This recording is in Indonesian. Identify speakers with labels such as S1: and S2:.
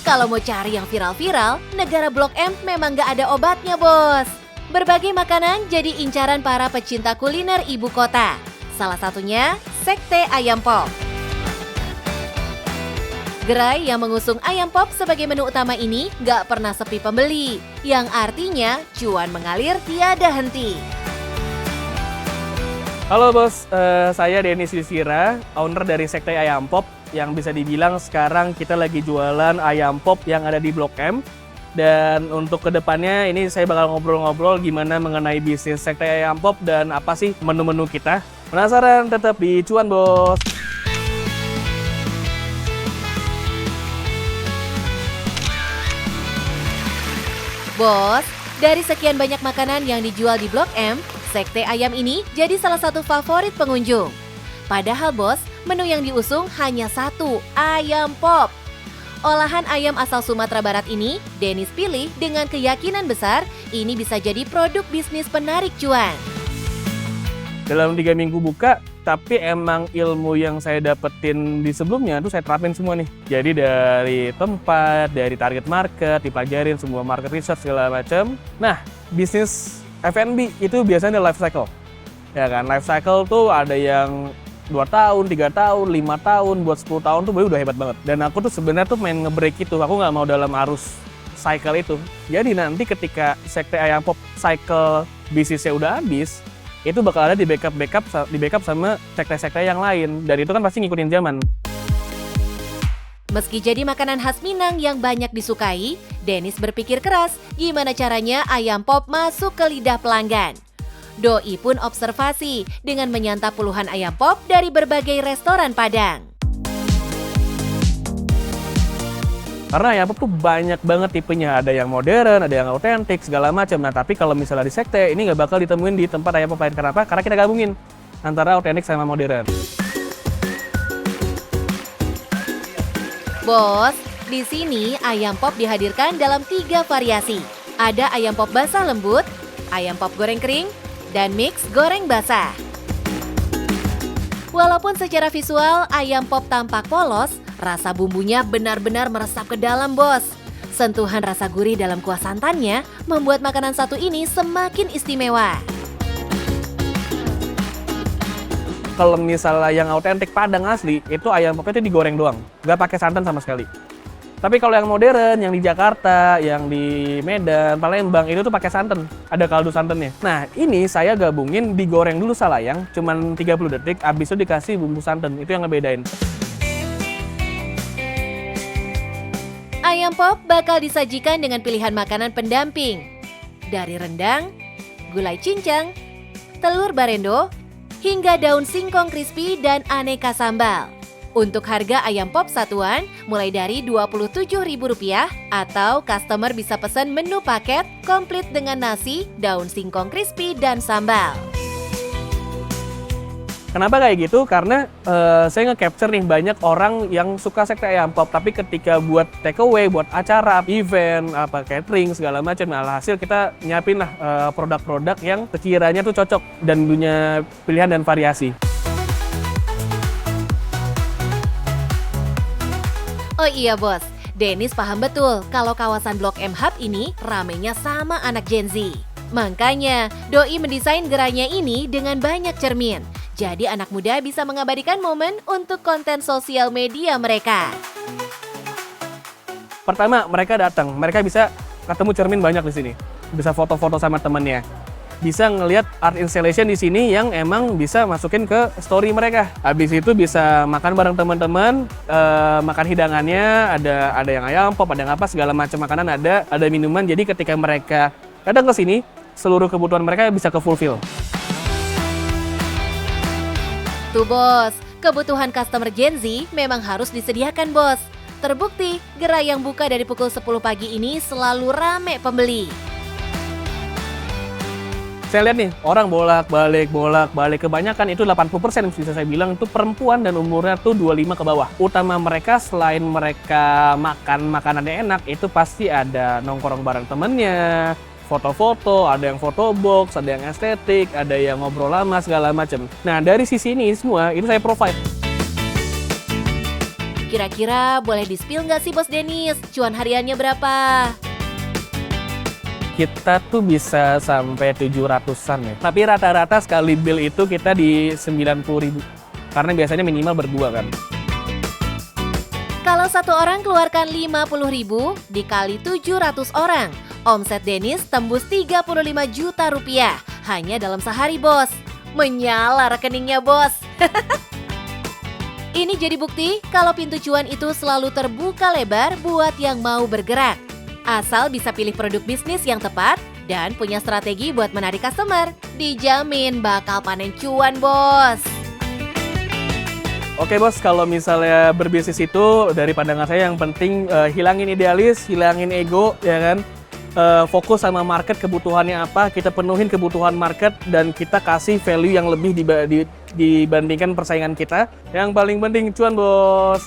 S1: Kalau mau cari yang viral-viral, negara Blok M memang nggak ada obatnya, bos. Berbagai makanan jadi incaran para pecinta kuliner ibu kota. Salah satunya, Sekte Ayam Pop. Gerai yang mengusung ayam pop sebagai menu utama ini nggak pernah sepi pembeli, yang artinya cuan mengalir tiada henti.
S2: Halo bos, saya Denis Yusira, owner dari Sekte Ayam Pop, yang bisa dibilang sekarang kita lagi jualan ayam pop yang ada di Blok M. Dan untuk kedepannya ini saya bakal ngobrol-ngobrol gimana mengenai bisnis Sekte Ayam Pop dan apa sih menu-menu kita. Penasaran? Tetap di Cuan Bos!
S1: Bos, dari sekian banyak makanan yang dijual di Blok M, Sekte Ayam ini jadi salah satu favorit pengunjung. Padahal bos, menu yang diusung hanya satu, ayam pop. Olahan ayam asal Sumatera Barat ini, Denis pilih dengan keyakinan besar ini bisa jadi produk bisnis penarik cuan.
S2: Dalam 3 minggu buka, tapi emang ilmu yang saya dapetin di sebelumnya tuh saya terapin semua nih. Jadi dari tempat, dari target market, dipelajarin semua market research segala macam. Nah, bisnis F&B itu biasanya life cycle. Ya kan, life cycle tuh ada yang 2 tahun, 3 tahun, 5 tahun, buat 10 tahun tuh udah hebat banget. Dan aku tuh sebenarnya tuh main nge-break itu, aku nggak mau dalam arus cycle itu. Jadi nanti ketika Sekte Ayam Pop cycle bisnisnya udah habis, itu bakal ada di backup sama sekte-sekte yang lain. Dan itu kan pasti ngikutin zaman.
S1: Meski jadi makanan khas Minang yang banyak disukai, Denis berpikir keras gimana caranya ayam pop masuk ke lidah pelanggan. Doi pun observasi dengan menyantap puluhan ayam pop dari berbagai restoran Padang.
S2: Karena ayam pop tuh banyak banget tipenya, ada yang modern, ada yang autentik, segala macam. Nah, tapi kalau misalnya di Sekte, ini nggak bakal ditemuin di tempat ayam pop lain. Kenapa? Karena kita gabungin antara autentik sama modern.
S1: Bos, di sini ayam pop dihadirkan dalam 3 variasi. Ada ayam pop basah lembut, ayam pop goreng kering, dan mix goreng basah. Walaupun secara visual ayam pop tampak polos, rasa bumbunya benar-benar meresap ke dalam, bos. Sentuhan rasa gurih dalam kuah santannya membuat makanan satu ini semakin istimewa.
S2: Kalau misalnya yang autentik Padang asli, itu ayam popnya itu digoreng doang, nggak pakai santan sama sekali. Tapi kalau yang modern, yang di Jakarta, yang di Medan, Palembang, itu tuh pakai santan. Ada kaldu santannya. Nah, ini saya gabungin digoreng dulu salayang, cuman 30 detik, habis itu dikasih bumbu santan. Itu yang ngebedain.
S1: Ayam pop bakal disajikan dengan pilihan makanan pendamping. Dari rendang, gulai cincang, telur barendo, hingga daun singkong crispy dan aneka sambal. Untuk harga ayam pop satuan mulai dari Rp27.000 atau customer bisa pesan menu paket komplit dengan nasi, daun singkong crispy, dan sambal.
S2: Kenapa kayak gitu? Karena saya nge-capture nih banyak orang yang suka Sekte Ayam Pop, tapi ketika buat take away, buat acara, event, catering, segala macam, alhasil kita nyiapin lah produk-produk yang sekiranya tuh cocok dan punya pilihan dan variasi.
S1: Oh iya bos, Denis paham betul kalau kawasan Blok M Hub ini ramenya sama anak Gen Z. Makanya, Doi mendesain gerainya ini dengan banyak cermin. Jadi anak muda bisa mengabadikan momen untuk konten sosial media mereka.
S2: Pertama, mereka datang, mereka bisa ketemu cermin banyak di sini. Bisa foto-foto sama temennya. Bisa ngelihat art installation di sini yang emang bisa masukin ke story mereka. Habis itu bisa makan bareng teman-teman, makan hidangannya, ada yang ayam pop, ada yang apa, segala macam makanan ada minuman. Jadi ketika mereka datang ke sini, seluruh kebutuhan mereka bisa ke fulfill.
S1: Tuh bos, kebutuhan customer Gen Z memang harus disediakan bos. Terbukti, gerai yang buka dari pukul 10 pagi ini selalu rame pembeli.
S2: Saya lihat nih, orang bolak-balik. Kebanyakan itu 80% bisa saya bilang itu perempuan dan umurnya tuh 25 ke bawah. Utama mereka selain mereka makan makanannya enak, itu pasti ada nongkrong bareng temennya, foto-foto, ada yang fotobox, ada yang estetik, ada yang ngobrol lama, segala macam. Nah, dari sisi ini semua, itu saya provide.
S1: Kira-kira boleh di-spill nggak sih Bos Dennis? Cuan hariannya berapa?
S2: Kita tuh bisa sampai 700-an ya. Tapi rata-rata sekali bill itu kita di 90.000. Karena biasanya minimal berdua kan.
S1: Kalau satu orang keluarkan 50.000 dikali 700 orang, omset Dennis tembus 35 juta rupiah hanya dalam sehari, Bos. Menyala rekeningnya, Bos. Ini jadi bukti kalau pintu cuan itu selalu terbuka lebar buat yang mau bergerak. Asal bisa pilih produk bisnis yang tepat dan punya strategi buat menarik customer, dijamin bakal panen cuan, Bos.
S2: Oke bos, kalau misalnya berbisnis itu dari pandangan saya yang penting hilangin idealis, hilangin ego, ya kan? Fokus sama market, kebutuhannya apa, kita penuhin kebutuhan market dan kita kasih value yang lebih dibandingkan persaingan kita. Yang paling penting cuan bos.